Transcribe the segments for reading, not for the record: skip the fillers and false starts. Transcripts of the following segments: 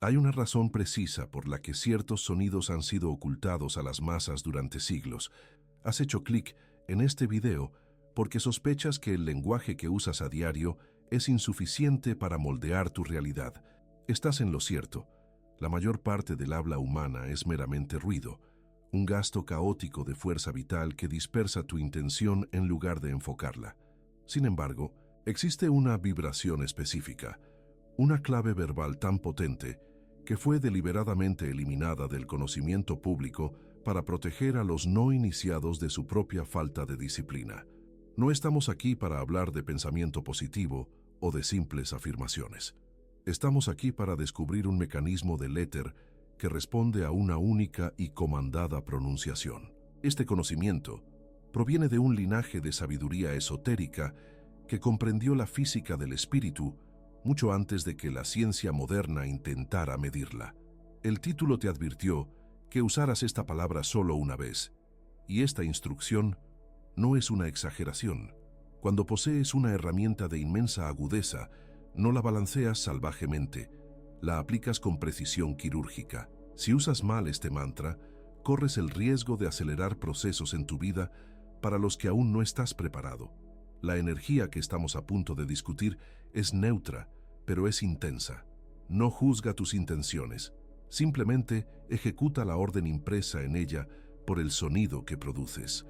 Hay una razón precisa por la que ciertos sonidos han sido ocultados a las masas durante siglos. Has hecho clic en este video porque sospechas que el lenguaje que usas a diario es insuficiente para moldear tu realidad. Estás en lo cierto. La mayor parte del habla humana es meramente ruido, un gasto caótico de fuerza vital que dispersa tu intención en lugar de enfocarla. Sin embargo, existe una vibración específica, una clave verbal tan potente que fue deliberadamente eliminada del conocimiento público para proteger a los no iniciados de su propia falta de disciplina. No estamos aquí para hablar de pensamiento positivo o de simples afirmaciones. Estamos aquí para descubrir un mecanismo del éter que responde a una única y comandada pronunciación. Este conocimiento proviene de un linaje de sabiduría esotérica que comprendió la física del espíritu mucho antes de que la ciencia moderna intentara medirla. El título te advirtió que usaras esta palabra solo una vez, y esta instrucción no es una exageración. Cuando posees una herramienta de inmensa agudeza, no la balanceas salvajemente, la aplicas con precisión quirúrgica. Si usas mal este mantra, corres el riesgo de acelerar procesos en tu vida para los que aún no estás preparado. La energía que estamos a punto de discutir es neutra, pero es intensa. No juzga tus intenciones, simplemente ejecuta la orden impresa en ella por el sonido que produces.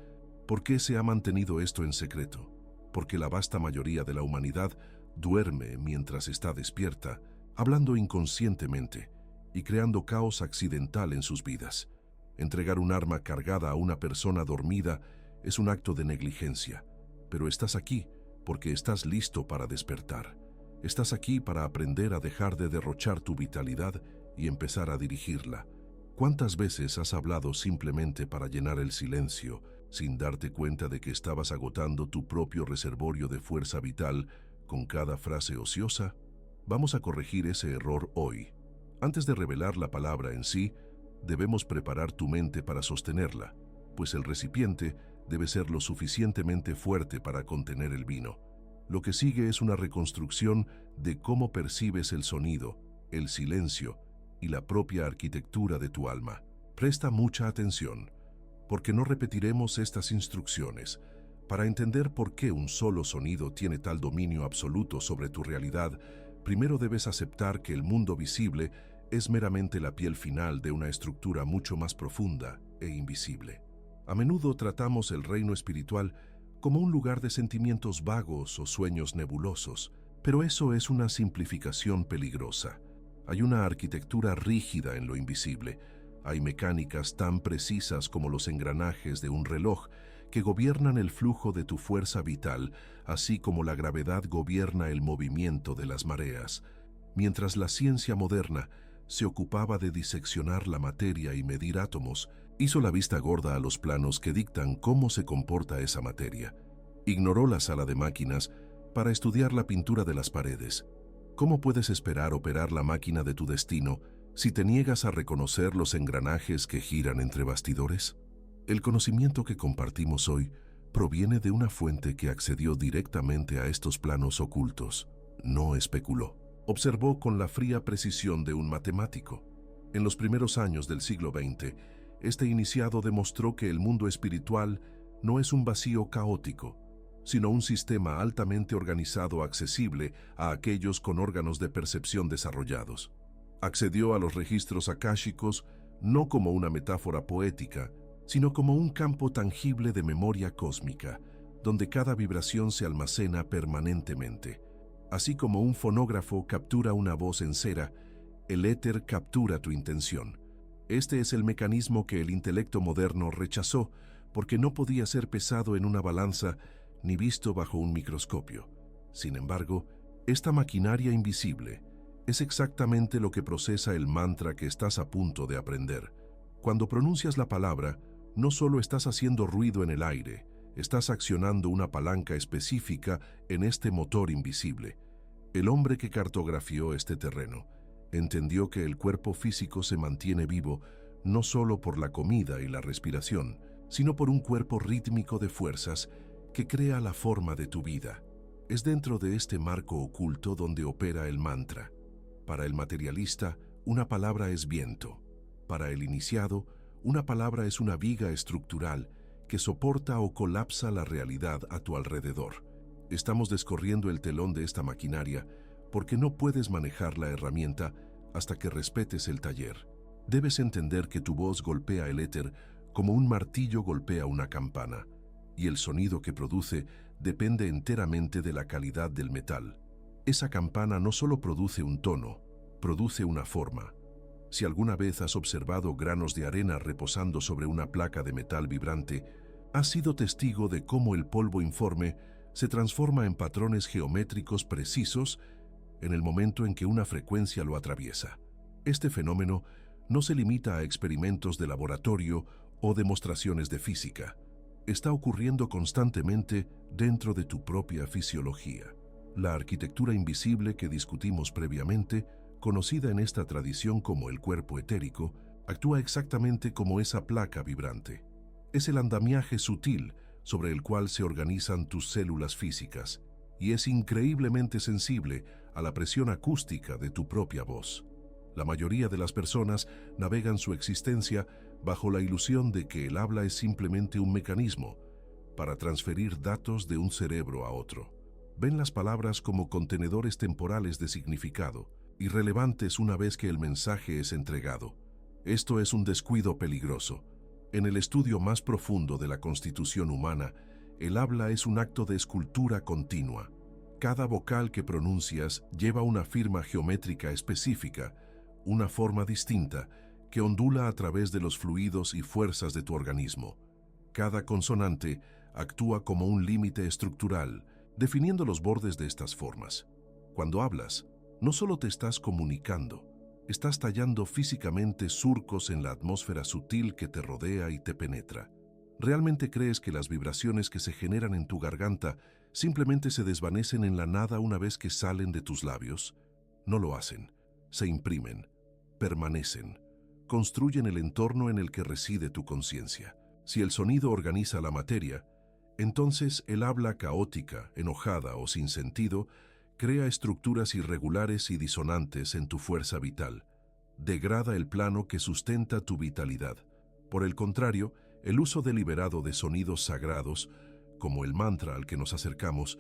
¿Por qué se ha mantenido esto en secreto? Porque la vasta mayoría de la humanidad duerme mientras está despierta, hablando inconscientemente y creando caos accidental en sus vidas. Entregar un arma cargada a una persona dormida es un acto de negligencia, pero estás aquí porque estás listo para despertar. Estás aquí para aprender a dejar de derrochar tu vitalidad y empezar a dirigirla. ¿Cuántas veces has hablado simplemente para llenar el silencio, sin darte cuenta de que estabas agotando tu propio reservorio de fuerza vital con cada frase ociosa? Vamos a corregir ese error hoy. Antes de revelar la palabra en sí, debemos preparar tu mente para sostenerla, pues el recipiente debe ser lo suficientemente fuerte para contener el vino. Lo que sigue es una reconstrucción de cómo percibes el sonido, el silencio y la propia arquitectura de tu alma. Presta mucha atención, porque no repetiremos estas instrucciones. Para entender por qué un solo sonido tiene tal dominio absoluto sobre tu realidad, primero debes aceptar que el mundo visible es meramente la piel final de una estructura mucho más profunda e invisible. A menudo tratamos el reino espiritual como un lugar de sentimientos vagos o sueños nebulosos, pero eso es una simplificación peligrosa. Hay una arquitectura rígida en lo invisible. Hay mecánicas tan precisas como los engranajes de un reloj que gobiernan el flujo de tu fuerza vital, así como la gravedad gobierna el movimiento de las mareas. Mientras la ciencia moderna se ocupaba de diseccionar la materia y medir átomos, hizo la vista gorda a los planos que dictan cómo se comporta esa materia. Ignoró la sala de máquinas para estudiar la pintura de las paredes. ¿Cómo puedes esperar operar la máquina de tu destino si te niegas a reconocer los engranajes que giran entre bastidores? El conocimiento que compartimos hoy proviene de una fuente que accedió directamente a estos planos ocultos. No especuló. Observó con la fría precisión de un matemático. En los primeros años del siglo XX, este iniciado demostró que el mundo espiritual no es un vacío caótico, sino un sistema altamente organizado accesible a aquellos con órganos de percepción desarrollados. Accedió a los registros akáshicos no como una metáfora poética, sino como un campo tangible de memoria cósmica, donde cada vibración se almacena permanentemente. Así como un fonógrafo captura una voz en cera, el éter captura tu intención. Este es el mecanismo que el intelecto moderno rechazó porque no podía ser pesado en una balanza ni visto bajo un microscopio. Sin embargo, esta maquinaria invisible es exactamente lo que procesa el mantra que estás a punto de aprender. Cuando pronuncias la palabra, no solo estás haciendo ruido en el aire, estás accionando una palanca específica en este motor invisible. El hombre que cartografió este terreno entendió que el cuerpo físico se mantiene vivo no solo por la comida y la respiración, sino por un cuerpo rítmico de fuerzas que crea la forma de tu vida. Es dentro de este marco oculto donde opera el mantra. Para el materialista, una palabra es viento. Para el iniciado, una palabra es una viga estructural que soporta o colapsa la realidad a tu alrededor. Estamos descorriendo el telón de esta maquinaria porque no puedes manejar la herramienta hasta que respetes el taller. Debes entender que tu voz golpea el éter como un martillo golpea una campana, y el sonido que produce depende enteramente de la calidad del metal. Esa campana no solo produce un tono, produce una forma. Si alguna vez has observado granos de arena reposando sobre una placa de metal vibrante, has sido testigo de cómo el polvo informe se transforma en patrones geométricos precisos en el momento en que una frecuencia lo atraviesa. Este fenómeno no se limita a experimentos de laboratorio o demostraciones de física. Está ocurriendo constantemente dentro de tu propia fisiología. La arquitectura invisible que discutimos previamente, conocida en esta tradición como el cuerpo etérico, actúa exactamente como esa placa vibrante. Es el andamiaje sutil sobre el cual se organizan tus células físicas y es increíblemente sensible a la presión acústica de tu propia voz. La mayoría de las personas navegan su existencia bajo la ilusión de que el habla es simplemente un mecanismo para transferir datos de un cerebro a otro. Ven las palabras como contenedores temporales de significado, irrelevantes una vez que el mensaje es entregado. Esto es un descuido peligroso. En el estudio más profundo de la constitución humana, el habla es un acto de escultura continua. Cada vocal que pronuncias lleva una firma geométrica específica, una forma distinta que ondula a través de los fluidos y fuerzas de tu organismo. Cada consonante actúa como un límite estructural, definiendo los bordes de estas formas. Cuando hablas, no solo te estás comunicando, estás tallando físicamente surcos en la atmósfera sutil que te rodea y te penetra. ¿Realmente crees que las vibraciones que se generan en tu garganta simplemente se desvanecen en la nada una vez que salen de tus labios? No lo hacen. Se imprimen, permanecen, construyen el entorno en el que reside tu conciencia. Si el sonido organiza la materia, entonces el habla caótica, enojada o sin sentido crea estructuras irregulares y disonantes en tu fuerza vital. Degrada el plano que sustenta tu vitalidad. Por el contrario, el uso deliberado de sonidos sagrados, como el mantra al que nos acercamos,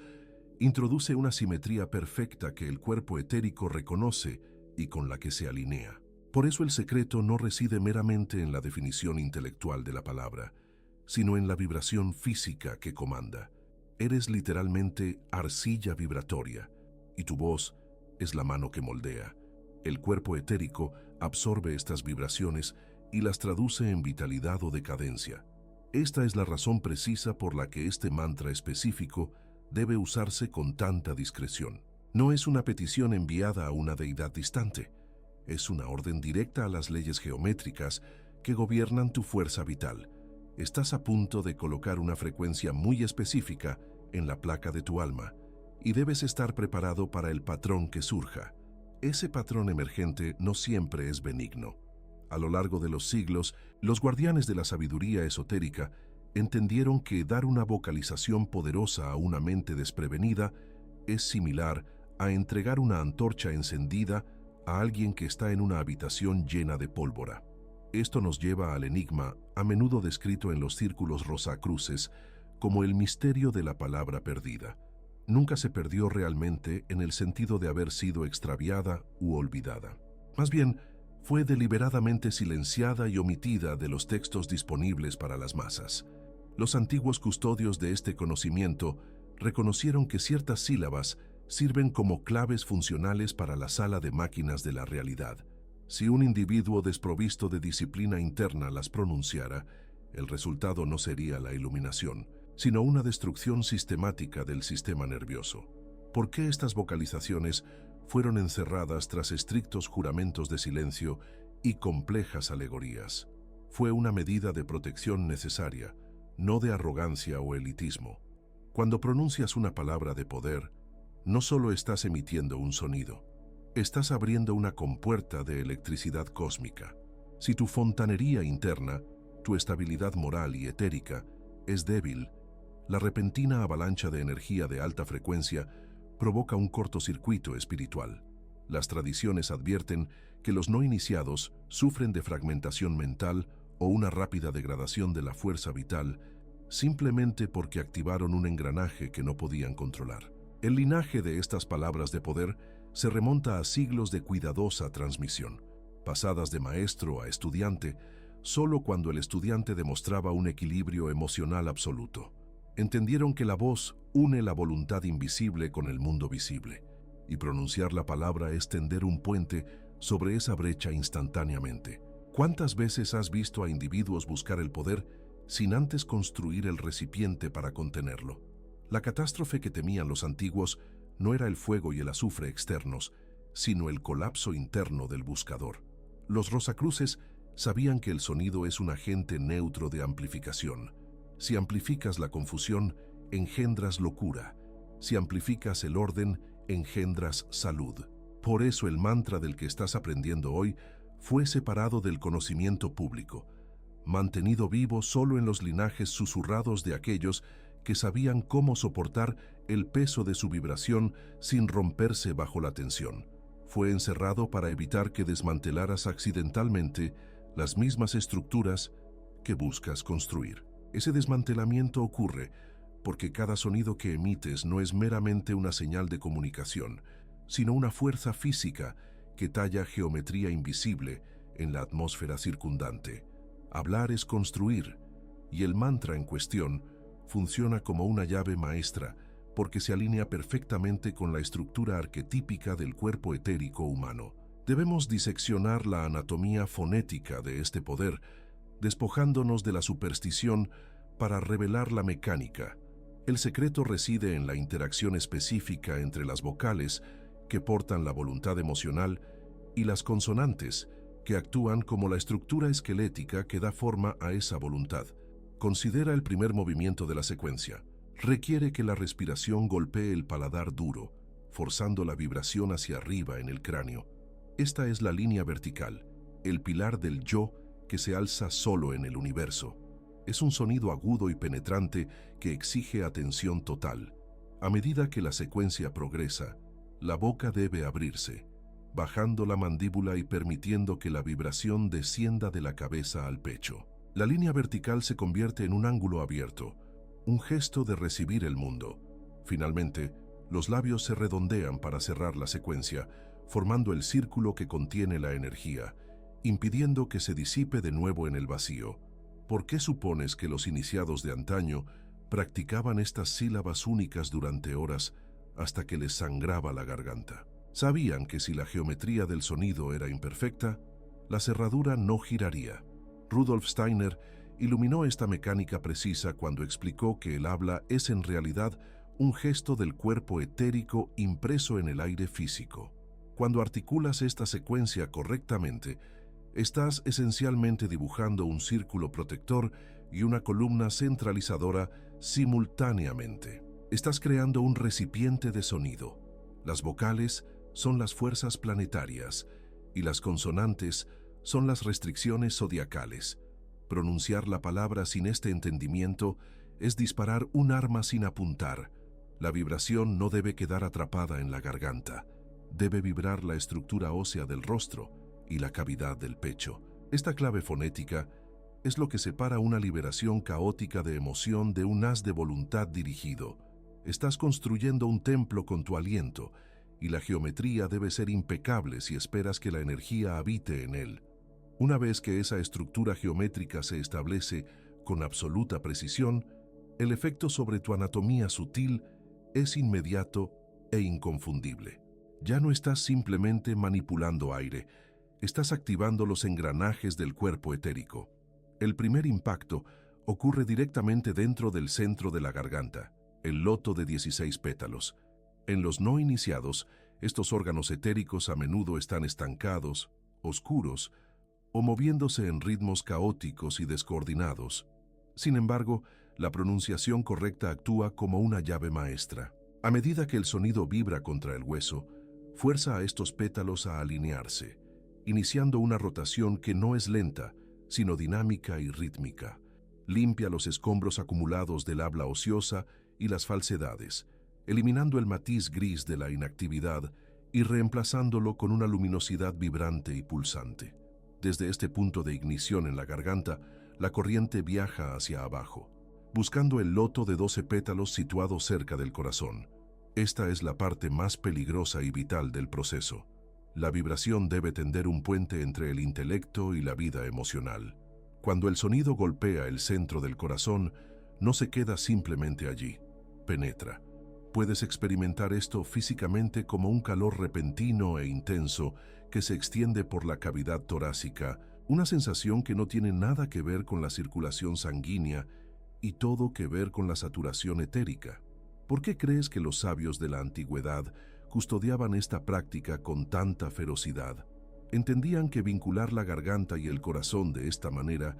introduce una simetría perfecta que el cuerpo etérico reconoce y con la que se alinea. Por eso el secreto no reside meramente en la definición intelectual de la palabra, sino en la vibración física que comanda. Eres literalmente arcilla vibratoria, y tu voz es la mano que moldea. El cuerpo etérico absorbe estas vibraciones y las traduce en vitalidad o decadencia. Esta es la razón precisa por la que este mantra específico debe usarse con tanta discreción. No es una petición enviada a una deidad distante, es una orden directa a las leyes geométricas que gobiernan tu fuerza vital. Estás a punto de colocar una frecuencia muy específica en la placa de tu alma y debes estar preparado para el patrón que surja. Ese patrón emergente no siempre es benigno. A lo largo de los siglos, los guardianes de la sabiduría esotérica entendieron que dar una vocalización poderosa a una mente desprevenida es similar a entregar una antorcha encendida a alguien que está en una habitación llena de pólvora. Esto nos lleva al enigma, a menudo descrito en los círculos rosacruces, como el misterio de la palabra perdida. Nunca se perdió realmente en el sentido de haber sido extraviada u olvidada. Más bien, fue deliberadamente silenciada y omitida de los textos disponibles para las masas. Los antiguos custodios de este conocimiento reconocieron que ciertas sílabas sirven como claves funcionales para la sala de máquinas de la realidad. Si un individuo desprovisto de disciplina interna las pronunciara, el resultado no sería la iluminación, sino una destrucción sistemática del sistema nervioso. ¿Por qué estas vocalizaciones fueron encerradas tras estrictos juramentos de silencio y complejas alegorías? Fue una medida de protección necesaria, no de arrogancia o elitismo. Cuando pronuncias una palabra de poder, no solo estás emitiendo un sonido, estás abriendo una compuerta de electricidad cósmica. Si tu fontanería interna, tu estabilidad moral y etérica, es débil, la repentina avalancha de energía de alta frecuencia provoca un cortocircuito espiritual. Las tradiciones advierten que los no iniciados sufren de fragmentación mental o una rápida degradación de la fuerza vital simplemente porque activaron un engranaje que no podían controlar. El linaje de estas palabras de poder se remonta a siglos de cuidadosa transmisión, pasadas de maestro a estudiante, solo cuando el estudiante demostraba un equilibrio emocional absoluto. Entendieron que la voz une la voluntad invisible con el mundo visible, y pronunciar la palabra es tender un puente sobre esa brecha instantáneamente. ¿Cuántas veces has visto a individuos buscar el poder sin antes construir el recipiente para contenerlo? La catástrofe que temían los antiguos no era el fuego y el azufre externos, sino el colapso interno del buscador. Los Rosacruces sabían que el sonido es un agente neutro de amplificación. Si amplificas la confusión, engendras locura. Si amplificas el orden, engendras salud. Por eso el mantra del que estás aprendiendo hoy fue separado del conocimiento público, mantenido vivo solo en los linajes susurrados de aquellos que sabían cómo soportar el peso de su vibración sin romperse bajo la tensión. Fue encerrado para evitar que desmantelaras accidentalmente las mismas estructuras que buscas construir. Ese desmantelamiento ocurre porque cada sonido que emites no es meramente una señal de comunicación, sino una fuerza física que talla geometría invisible en la atmósfera circundante. Hablar es construir, y el mantra en cuestión funciona como una llave maestra porque se alinea perfectamente con la estructura arquetípica del cuerpo etérico humano. Debemos diseccionar la anatomía fonética de este poder, despojándonos de la superstición para revelar la mecánica. El secreto reside en la interacción específica entre las vocales, que portan la voluntad emocional, y las consonantes, que actúan como la estructura esquelética que da forma a esa voluntad. Considera el primer movimiento de la secuencia. Requiere que la respiración golpee el paladar duro, forzando la vibración hacia arriba en el cráneo. Esta es la línea vertical, el pilar del yo que se alza solo en el universo. Es un sonido agudo y penetrante que exige atención total. A medida que la secuencia progresa, la boca debe abrirse, bajando la mandíbula y permitiendo que la vibración descienda de la cabeza al pecho. La línea vertical se convierte en un ángulo abierto, un gesto de recibir el mundo. Finalmente, los labios se redondean para cerrar la secuencia, formando el círculo que contiene la energía, impidiendo que se disipe de nuevo en el vacío. ¿Por qué supones que los iniciados de antaño practicaban estas sílabas únicas durante horas hasta que les sangraba la garganta? Sabían que si la geometría del sonido era imperfecta, la cerradura no giraría. Rudolf Steiner iluminó esta mecánica precisa cuando explicó que el habla es en realidad un gesto del cuerpo etérico impreso en el aire físico. Cuando articulas esta secuencia correctamente, estás esencialmente dibujando un círculo protector y una columna centralizadora simultáneamente. Estás creando un recipiente de sonido. Las vocales son las fuerzas planetarias y las consonantes son las restricciones zodiacales. Pronunciar la palabra sin este entendimiento es disparar un arma sin apuntar. La vibración no debe quedar atrapada en la garganta. Debe vibrar la estructura ósea del rostro y la cavidad del pecho. Esta clave fonética es lo que separa una liberación caótica de emoción de un haz de voluntad dirigido. Estás construyendo un templo con tu aliento, y la geometría debe ser impecable si esperas que la energía habite en él. Una vez que esa estructura geométrica se establece con absoluta precisión, el efecto sobre tu anatomía sutil es inmediato e inconfundible. Ya no estás simplemente manipulando aire, estás activando los engranajes del cuerpo etérico. El primer impacto ocurre directamente dentro del centro de la garganta, el loto de 16 pétalos. En los no iniciados, estos órganos etéricos a menudo están estancados, oscuros, o moviéndose en ritmos caóticos y descoordinados. Sin embargo, la pronunciación correcta actúa como una llave maestra. A medida que el sonido vibra contra el hueso, fuerza a estos pétalos a alinearse, iniciando una rotación que no es lenta, sino dinámica y rítmica. Limpia los escombros acumulados del habla ociosa y las falsedades, eliminando el matiz gris de la inactividad y reemplazándolo con una luminosidad vibrante y pulsante. Desde este punto de ignición en la garganta, la corriente viaja hacia abajo, buscando el loto de 12 pétalos situado cerca del corazón. Esta es la parte más peligrosa y vital del proceso. La vibración debe tender un puente entre el intelecto y la vida emocional. Cuando el sonido golpea el centro del corazón, no se queda simplemente allí, penetra. Puedes experimentar esto físicamente como un calor repentino e intenso que se extiende por la cavidad torácica, una sensación que no tiene nada que ver con la circulación sanguínea y todo que ver con la saturación etérica. ¿Por qué crees que los sabios de la antigüedad custodiaban esta práctica con tanta ferocidad? Entendían que vincular la garganta y el corazón de esta manera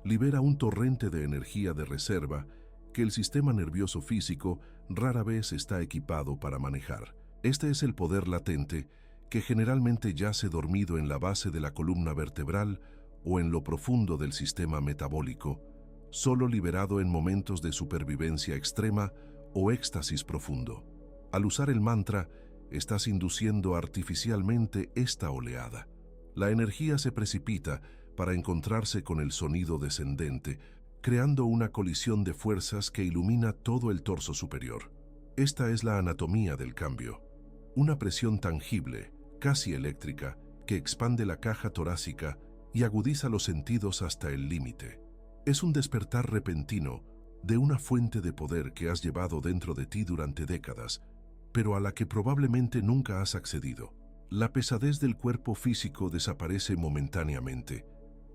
libera un torrente de energía de reserva que el sistema nervioso físico rara vez está equipado para manejar. Este es el poder latente que generalmente yace dormido en la base de la columna vertebral o en lo profundo del sistema metabólico, solo liberado en momentos de supervivencia extrema o éxtasis profundo. Al usar el mantra, estás induciendo artificialmente esta oleada. La energía se precipita para encontrarse con el sonido descendente, creando una colisión de fuerzas que ilumina todo el torso superior. Esta es la anatomía del cambio. Una presión tangible, casi eléctrica, que expande la caja torácica y agudiza los sentidos hasta el límite. Es un despertar repentino de una fuente de poder que has llevado dentro de ti durante décadas, pero a la que probablemente nunca has accedido. La pesadez del cuerpo físico desaparece momentáneamente,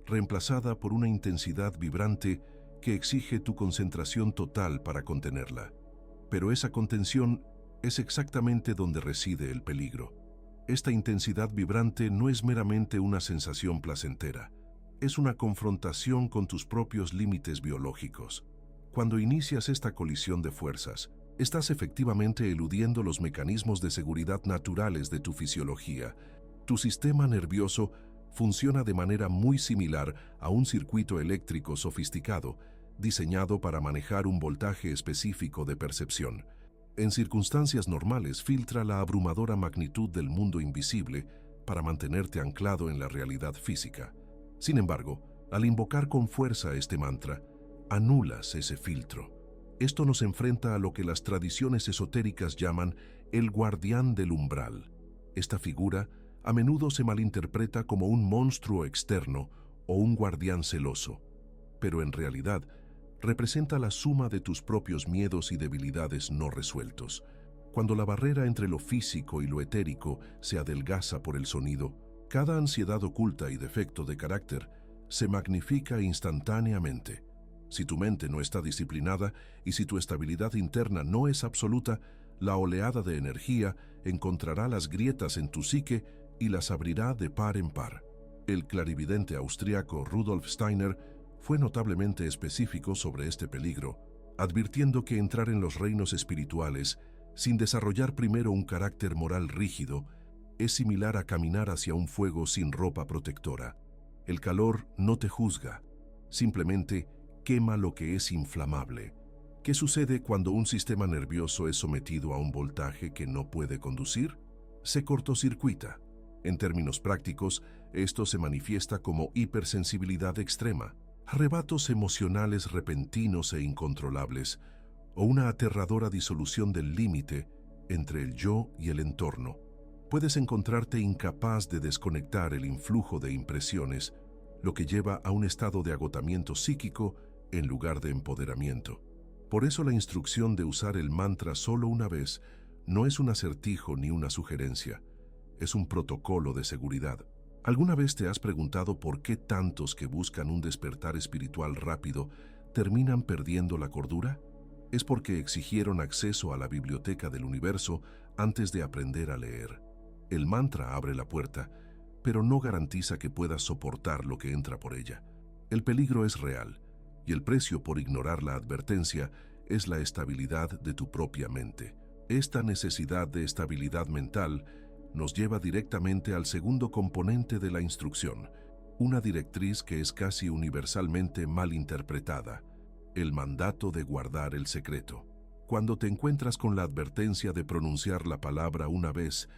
reemplazada por una intensidad vibrante que exige tu concentración total para contenerla. Pero esa contención es exactamente donde reside el peligro. Esta intensidad vibrante no es meramente una sensación placentera, es una confrontación con tus propios límites biológicos. Cuando inicias esta colisión de fuerzas, estás efectivamente eludiendo los mecanismos de seguridad naturales de tu fisiología. Tu sistema nervioso funciona de manera muy similar a un circuito eléctrico sofisticado, diseñado para manejar un voltaje específico de percepción. En circunstancias normales filtra la abrumadora magnitud del mundo invisible para mantenerte anclado en la realidad física. Sin embargo, al invocar con fuerza este mantra, anulas ese filtro. Esto nos enfrenta a lo que las tradiciones esotéricas llaman el guardián del umbral. Esta figura a menudo se malinterpreta como un monstruo externo o un guardián celoso, pero en realidad representa la suma de tus propios miedos y debilidades no resueltos. Cuando la barrera entre lo físico y lo etérico se adelgaza por el sonido, cada ansiedad oculta y defecto de carácter se magnifica instantáneamente. Si tu mente no está disciplinada y si tu estabilidad interna no es absoluta, la oleada de energía encontrará las grietas en tu psique y las abrirá de par en par. El clarividente austriaco Rudolf Steiner fue notablemente específico sobre este peligro, advirtiendo que entrar en los reinos espirituales sin desarrollar primero un carácter moral rígido es similar a caminar hacia un fuego sin ropa protectora. El calor no te juzga, simplemente quema lo que es inflamable. ¿Qué sucede cuando un sistema nervioso es sometido a un voltaje que no puede conducir? Se cortocircuita. En términos prácticos, esto se manifiesta como hipersensibilidad extrema, arrebatos emocionales repentinos e incontrolables, o una aterradora disolución del límite entre el yo y el entorno. Puedes encontrarte incapaz de desconectar el influjo de impresiones, lo que lleva a un estado de agotamiento psíquico en lugar de empoderamiento. Por eso la instrucción de usar el mantra solo una vez no es un acertijo ni una sugerencia, es un protocolo de seguridad. ¿Alguna vez te has preguntado por qué tantos que buscan un despertar espiritual rápido terminan perdiendo la cordura? Es porque exigieron acceso a la biblioteca del universo antes de aprender a leer. El mantra abre la puerta, pero no garantiza que puedas soportar lo que entra por ella. El peligro es real, y el precio por ignorar la advertencia es la estabilidad de tu propia mente. Esta necesidad de estabilidad mental nos lleva directamente al segundo componente de la instrucción, una directriz que es casi universalmente mal interpretada: el mandato de guardar el secreto. Cuando te encuentras con la advertencia de pronunciar la palabra una vez,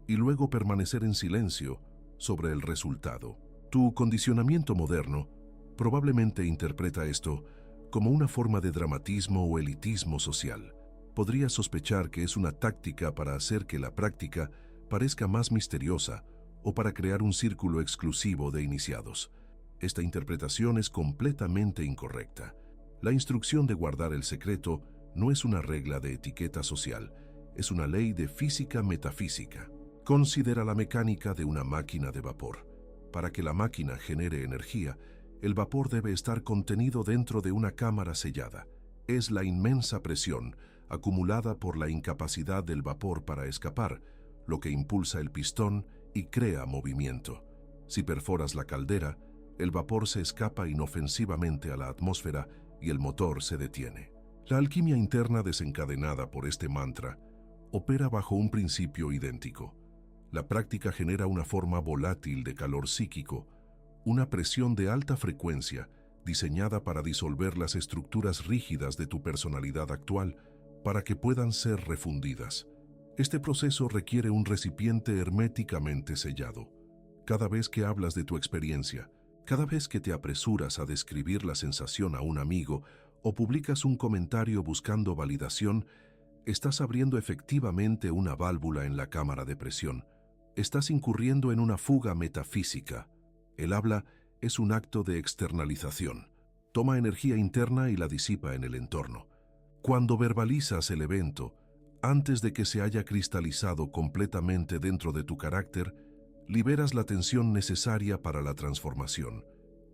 y luego permanecer en silencio sobre el resultado. Tu condicionamiento moderno probablemente interpreta esto como una forma de dramatismo o elitismo social. Podrías sospechar que es una táctica para hacer que la práctica parezca más misteriosa o para crear un círculo exclusivo de iniciados. Esta interpretación es completamente incorrecta. La instrucción de guardar el secreto no es una regla de etiqueta social, es una ley de física metafísica. Considera la mecánica de una máquina de vapor. Para que la máquina genere energía, el vapor debe estar contenido dentro de una cámara sellada. Es la inmensa presión acumulada por la incapacidad del vapor para escapar lo que impulsa el pistón y crea movimiento. Si perforas la caldera, el vapor se escapa inofensivamente a la atmósfera y el motor se detiene. La alquimia interna desencadenada por este mantra opera bajo un principio idéntico. La práctica genera una forma volátil de calor psíquico, una presión de alta frecuencia diseñada para disolver las estructuras rígidas de tu personalidad actual para que puedan ser refundidas. Este proceso requiere un recipiente herméticamente sellado. Cada vez que hablas de tu experiencia, cada vez que te apresuras a describir la sensación a un amigo o publicas un comentario buscando validación, estás abriendo efectivamente una válvula en la cámara de presión. Estás incurriendo en una fuga metafísica. El habla es un acto de externalización. Toma energía interna y la disipa en el entorno. Cuando verbalizas el evento, antes de que se haya cristalizado completamente dentro de tu carácter, liberas la tensión necesaria para la transformación.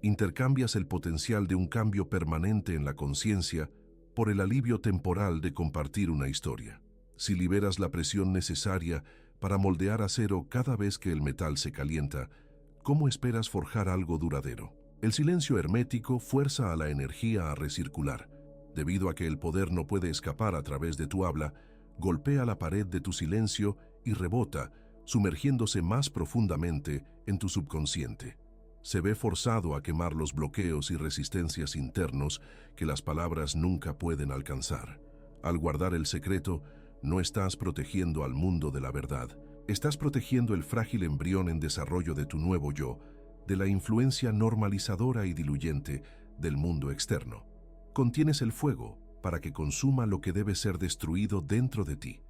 Intercambias el potencial de un cambio permanente en la conciencia por el alivio temporal de compartir una historia. Si liberas la presión necesaria para moldear acero cada vez que el metal se calienta, ¿cómo esperas forjar algo duradero? El silencio hermético fuerza a la energía a recircular. Debido a que el poder no puede escapar a través de tu habla, golpea la pared de tu silencio y rebota, sumergiéndose más profundamente en tu subconsciente. Se ve forzado a quemar los bloqueos y resistencias internos que las palabras nunca pueden alcanzar. Al guardar el secreto, no estás protegiendo al mundo de la verdad. Estás protegiendo el frágil embrión en desarrollo de tu nuevo yo, de la influencia normalizadora y diluyente del mundo externo. Contienes el fuego para que consuma lo que debe ser destruido dentro de ti,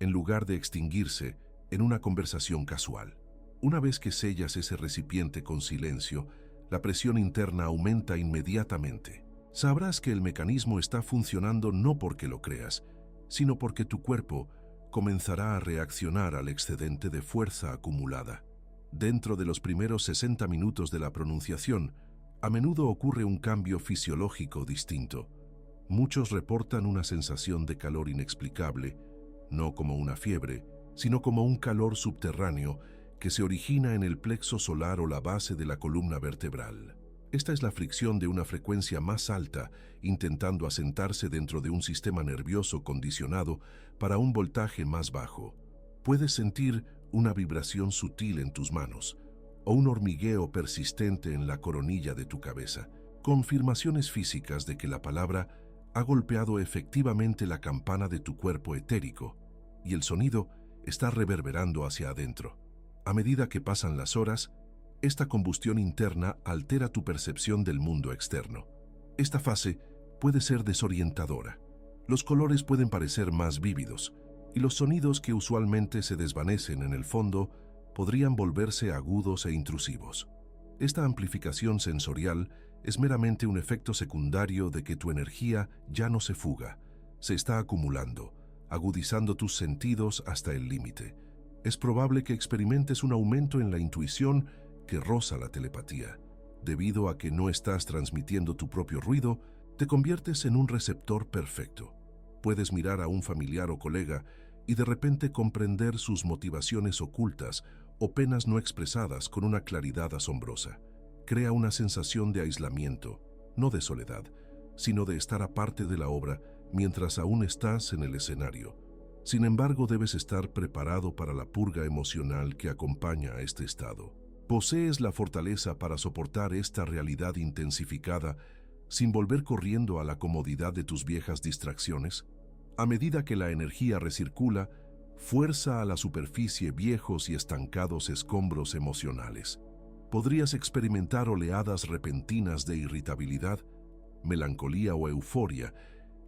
en lugar de extinguirse en una conversación casual. Una vez que sellas ese recipiente con silencio, la presión interna aumenta inmediatamente. Sabrás que el mecanismo está funcionando no porque lo creas, sino porque tu cuerpo comenzará a reaccionar al excedente de fuerza acumulada. Dentro de los primeros 60 minutos de la pronunciación, a menudo ocurre un cambio fisiológico distinto. Muchos reportan una sensación de calor inexplicable, no como una fiebre, sino como un calor subterráneo que se origina en el plexo solar o la base de la columna vertebral. Esta es la fricción de una frecuencia más alta intentando asentarse dentro de un sistema nervioso condicionado para un voltaje más bajo. Puedes sentir una vibración sutil en tus manos o un hormigueo persistente en la coronilla de tu cabeza, confirmaciones físicas de que la palabra ha golpeado efectivamente la campana de tu cuerpo etérico y el sonido está reverberando hacia adentro. A medida que pasan las horas, esta combustión interna altera tu percepción del mundo externo. Esta fase puede ser desorientadora. Los colores pueden parecer más vívidos y los sonidos que usualmente se desvanecen en el fondo podrían volverse agudos e intrusivos. Esta amplificación sensorial es meramente un efecto secundario de que tu energía ya no se fuga, se está acumulando, agudizando tus sentidos hasta el límite. Es probable que experimentes un aumento en la intuición que roza la telepatía. Debido a que no estás transmitiendo tu propio ruido, te conviertes en un receptor perfecto. Puedes mirar a un familiar o colega y de repente comprender sus motivaciones ocultas o penas no expresadas con una claridad asombrosa. Crea una sensación de aislamiento, no de soledad, sino de estar aparte de la obra mientras aún estás en el escenario. Sin embargo, debes estar preparado para la purga emocional que acompaña a este estado. ¿Posees la fortaleza para soportar esta realidad intensificada sin volver corriendo a la comodidad de tus viejas distracciones? A medida que la energía recircula, fuerza a la superficie viejos y estancados escombros emocionales. Podrías experimentar oleadas repentinas de irritabilidad, melancolía o euforia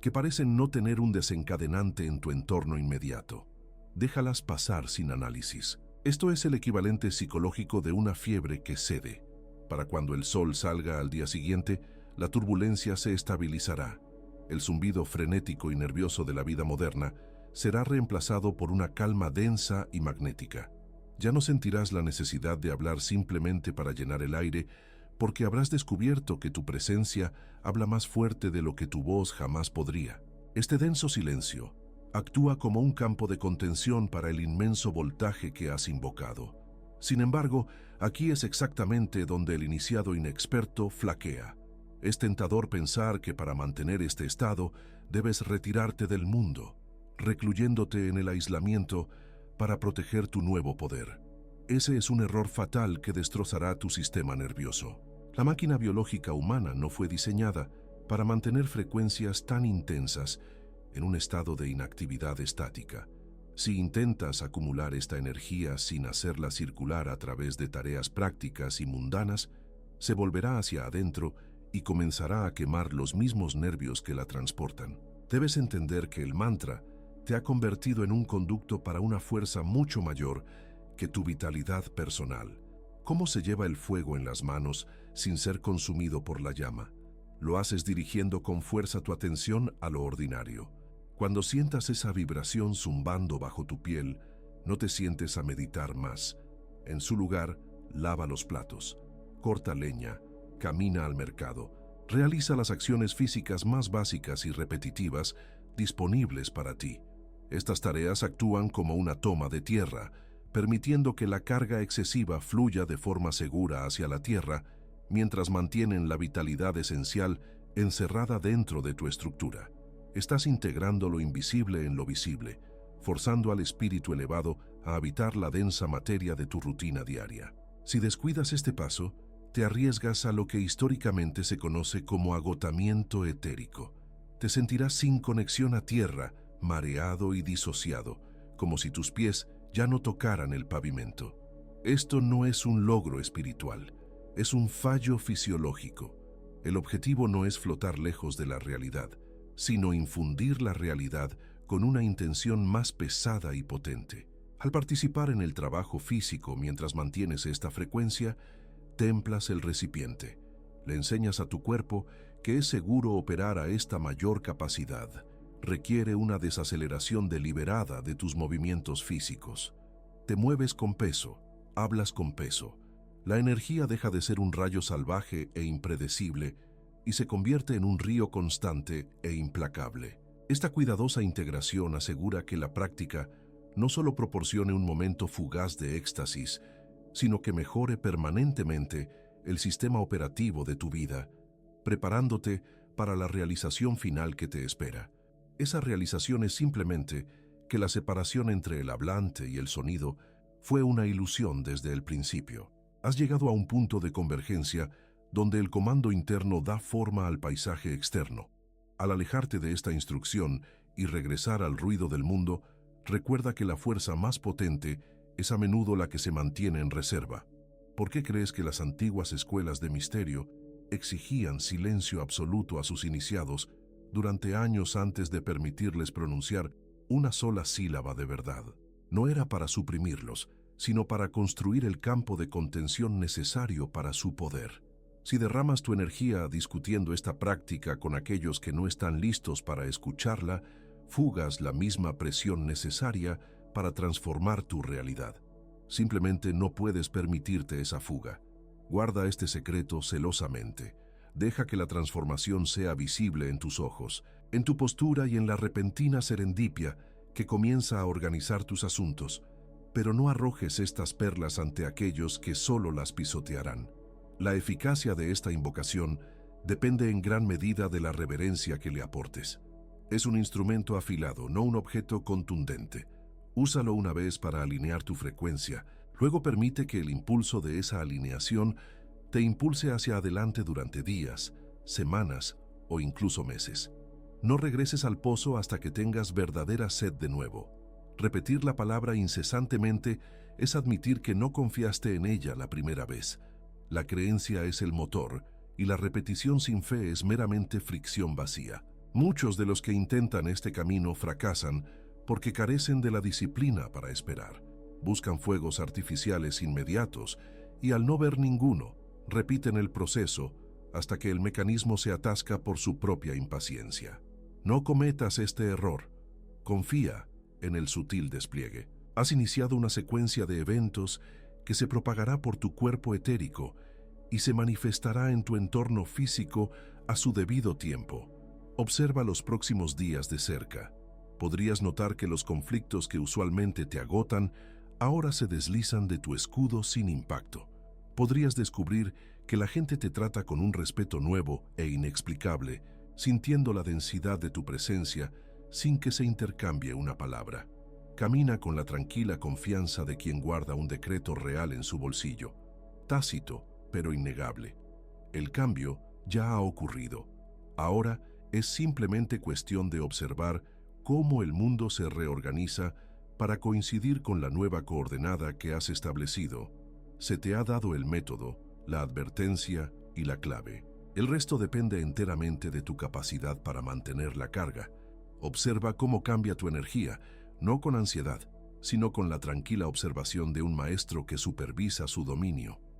que parecen no tener un desencadenante en tu entorno inmediato. Déjalas pasar sin análisis. Esto es el equivalente psicológico de una fiebre que cede. Para cuando el sol salga al día siguiente, la turbulencia se estabilizará. El zumbido frenético y nervioso de la vida moderna será reemplazado por una calma densa y magnética. Ya no sentirás la necesidad de hablar simplemente para llenar el aire, porque habrás descubierto que tu presencia habla más fuerte de lo que tu voz jamás podría. Este denso silencio actúa como un campo de contención para el inmenso voltaje que has invocado. Sin embargo, aquí es exactamente donde el iniciado inexperto flaquea. Es tentador pensar que para mantener este estado debes retirarte del mundo, recluyéndote en el aislamiento para proteger tu nuevo poder. Ese es un error fatal que destrozará tu sistema nervioso. La máquina biológica humana no fue diseñada para mantener frecuencias tan intensas en un estado de inactividad estática. Si intentas acumular esta energía sin hacerla circular a través de tareas prácticas y mundanas, se volverá hacia adentro y comenzará a quemar los mismos nervios que la transportan. Debes entender que el mantra te ha convertido en un conducto para una fuerza mucho mayor que tu vitalidad personal. ¿Cómo se lleva el fuego en las manos sin ser consumido por la llama? Lo haces dirigiendo con fuerza tu atención a lo ordinario. Cuando sientas esa vibración zumbando bajo tu piel, no te sientes a meditar más. En su lugar, lava los platos, corta leña, camina al mercado, realiza las acciones físicas más básicas y repetitivas disponibles para ti. Estas tareas actúan como una toma de tierra, permitiendo que la carga excesiva fluya de forma segura hacia la tierra, mientras mantienen la vitalidad esencial encerrada dentro de tu estructura. Estás integrando lo invisible en lo visible, forzando al espíritu elevado a habitar la densa materia de tu rutina diaria. Si descuidas este paso, te arriesgas a lo que históricamente se conoce como agotamiento etérico. Te sentirás sin conexión a tierra, mareado y disociado, como si tus pies ya no tocaran el pavimento. Esto no es un logro espiritual, es un fallo fisiológico. El objetivo no es flotar lejos de la realidad, sino infundir la realidad con una intención más pesada y potente. Al participar en el trabajo físico mientras mantienes esta frecuencia, templas el recipiente. Le enseñas a tu cuerpo que es seguro operar a esta mayor capacidad. Requiere una desaceleración deliberada de tus movimientos físicos. Te mueves con peso, hablas con peso. La energía deja de ser un rayo salvaje e impredecible y se convierte en un río constante e implacable. Esta cuidadosa integración asegura que la práctica no solo proporcione un momento fugaz de éxtasis, sino que mejore permanentemente el sistema operativo de tu vida, preparándote para la realización final que te espera. Esa realización es simplemente que la separación entre el hablante y el sonido fue una ilusión desde el principio. Has llegado a un punto de convergencia donde el comando interno da forma al paisaje externo. Al alejarte de esta instrucción y regresar al ruido del mundo, recuerda que la fuerza más potente es a menudo la que se mantiene en reserva. ¿Por qué crees que las antiguas escuelas de misterio exigían silencio absoluto a sus iniciados durante años antes de permitirles pronunciar una sola sílaba de verdad? No era para suprimirlos, sino para construir el campo de contención necesario para su poder. Si derramas tu energía discutiendo esta práctica con aquellos que no están listos para escucharla, fugas la misma presión necesaria para transformar tu realidad. Simplemente no puedes permitirte esa fuga. Guarda este secreto celosamente. Deja que la transformación sea visible en tus ojos, en tu postura y en la repentina serendipia que comienza a organizar tus asuntos, pero no arrojes estas perlas ante aquellos que solo las pisotearán. La eficacia de esta invocación depende en gran medida de la reverencia que le aportes. Es un instrumento afilado, no un objeto contundente. Úsalo una vez para alinear tu frecuencia, luego permite que el impulso de esa alineación te impulse hacia adelante durante días, semanas o incluso meses. No regreses al pozo hasta que tengas verdadera sed de nuevo. Repetir la palabra incesantemente es admitir que no confiaste en ella la primera vez. La creencia es el motor y la repetición sin fe es meramente fricción vacía. Muchos de los que intentan este camino fracasan porque carecen de la disciplina para esperar. Buscan fuegos artificiales inmediatos y al no ver ninguno, repiten el proceso hasta que el mecanismo se atasca por su propia impaciencia. No cometas este error. Confía en el sutil despliegue. Has iniciado una secuencia de eventos que se propagará por tu cuerpo etérico y se manifestará en tu entorno físico a su debido tiempo. Observa los próximos días de cerca. Podrías notar que los conflictos que usualmente te agotan ahora se deslizan de tu escudo sin impacto. Podrías descubrir que la gente te trata con un respeto nuevo e inexplicable, sintiendo la densidad de tu presencia sin que se intercambie una palabra. Camina con la tranquila confianza de quien guarda un decreto real en su bolsillo, tácito pero innegable. El cambio ya ha ocurrido. Ahora es simplemente cuestión de observar cómo el mundo se reorganiza para coincidir con la nueva coordenada que has establecido. Se te ha dado el método, la advertencia y la clave. El resto depende enteramente de tu capacidad para mantener la carga. Observa cómo cambia tu energía, no con ansiedad, sino con la tranquila observación de un maestro que supervisa su dominio.